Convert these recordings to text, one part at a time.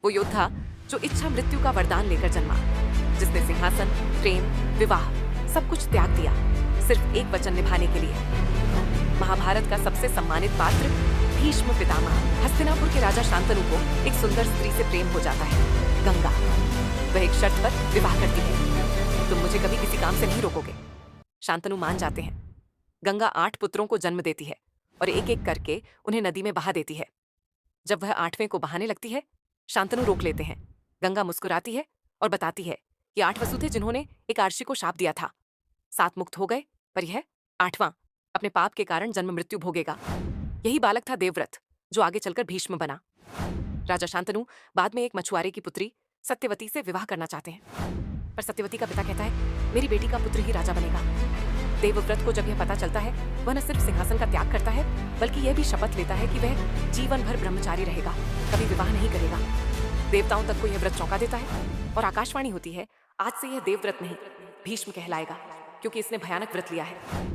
वो योद्धा जो इच्छा मृत्यु का वरदान लेकर जन्मा, जिसने सिंहासन, प्रेम, विवाह सब कुछ त्याग दिया सिर्फ एक वचन निभाने के लिए। महाभारत का सबसे सम्मानित पात्र भीष्म पितामह। हस्तिनापुर के राजा शांतनु को एक सुंदर स्त्री से प्रेम हो जाता है, गंगा। वह एक शर्त पर विवाह करती है, तुम मुझे कभी किसी काम से नहीं रोकोगे। शांतनु मान जाते हैं। गंगा 8 पुत्रों को जन्म देती है और एक एक करके उन्हें नदी में बहा देती है। जब वह 8वें को बहाने लगती है, शांतनु रोक लेते हैं। गंगा मुस्कुराती है और बताती है कि 8 वसु थे जिन्होंने एक आर्षी को शाप दिया था। 7 मुक्त हो गए, पर यह 8वां अपने पाप के कारण जन्म मृत्यु भोगेगा। यही बालक था देवव्रत, जो आगे चलकर भीष्म बना। राजा शांतनु बाद में एक मछुआरे की पुत्री सत्यवती से विवाह करना चाहते हैं, पर सत्यवती का पिता कहता है मेरी बेटी का पुत्र ही राजा बनेगा। देवव्रत को जब यह पता चलता है, वह न सिर्फ सिंहासन का त्याग करता है, बल्कि यह भी शपथ लेता है कि वह जीवन भर ब्रह्मचारी रहेगा, कभी विवाह नहीं करेगा। देवताओं तक को यह व्रत चौंका देता है और आकाशवाणी होती है, आज से यह देवव्रत नहीं भीष्म कहलाएगा, क्योंकि इसने भयानक व्रत लिया है।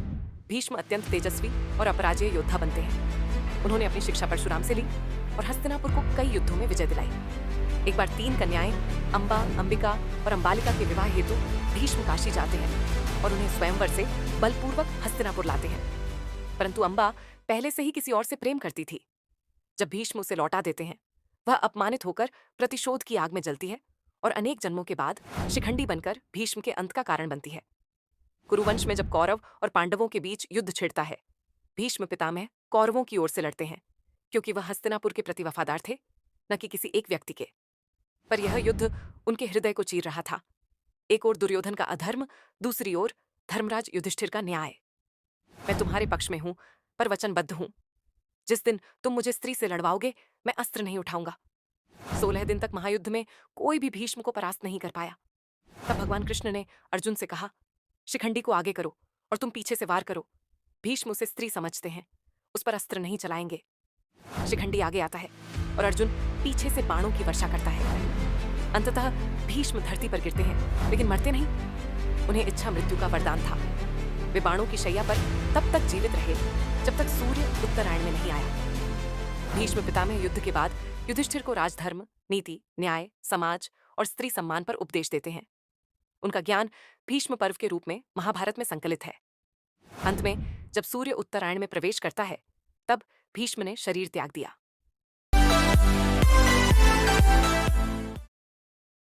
भीष्म अत्यंत तेजस्वी और अपराजेय योद्धा बनते हैं। उन्होंने अपनी शिक्षा परशुराम से ली और हस्तिनापुर को कई युद्धों में विजय दिलाई। एक बार 3 कन्याएं अंबा, अंबिका और अंबालिका के विवाह हेतु भीष्म काशी जाते हैं और उन्हें स्वयंवर से बलपूर्वक हस्तिनापुर लाते हैं। परंतु अंबा पहले से ही किसी और से प्रेम करती थी। जब भीष्म उसे लौटा देते हैं, वह अपमानित होकर प्रतिशोध की आग में जलती है और अनेक जन्मों के बाद शिखंडी बनकर भीष्म के अंत का कारण बनती है। कुरुवंश में जब कौरव और पांडवों के बीच युद्ध छिड़ता है, भीष्म पितामह कौरवों की ओर से लड़ते हैं, क्योंकि वह हस्तिनापुर के प्रति वफादार थे, न कि किसी एक व्यक्ति के। पर यह युद्ध उनके हृदय को चीर रहा था। एक ओर दुर्योधन का अधर्म, दूसरी ओर धर्मराज युधिष्ठिर का न्याय। मैं तुम्हारे पक्ष में हूं, पर वचनबद्ध हूं। जिस दिन तुम मुझे स्त्री से लड़वाओगे, मैं अस्त्र नहीं उठाऊंगा। 16 दिन तक महायुद्ध में कोई भी भीष्म को परास्त नहीं कर पाया। तब भगवान कृष्ण ने अर्जुन से कहा, शिखंडी को आगे करो और तुम पीछे से वार करो। भीष्म उसे स्त्री समझते हैं, उस पर अस्त्र नहीं चलाएंगे। शिखंडी आगे आता है और अर्जुन पीछे से बाणों की वर्षा करता है। अंततः भीष्म धरती पर गिरते हैं, लेकिन मरते नहीं। उन्हें इच्छा मृत्यु का वरदान था। वे बाणों की शैया पर तब तक जीवित रहे जब तक सूर्य उत्तरायण में नहीं आया। भीष्म पितामह युद्ध के बाद युधिष्ठिर को राजधर्म, नीति, न्याय, समाज और स्त्री सम्मान पर उपदेश देते हैं। उनका ज्ञान भीष्म पर्व के रूप में महाभारत में संकलित है। अंत में जब सूर्य उत्तरायण में प्रवेश करता है, तब भीष्म ने शरीर त्याग दिया।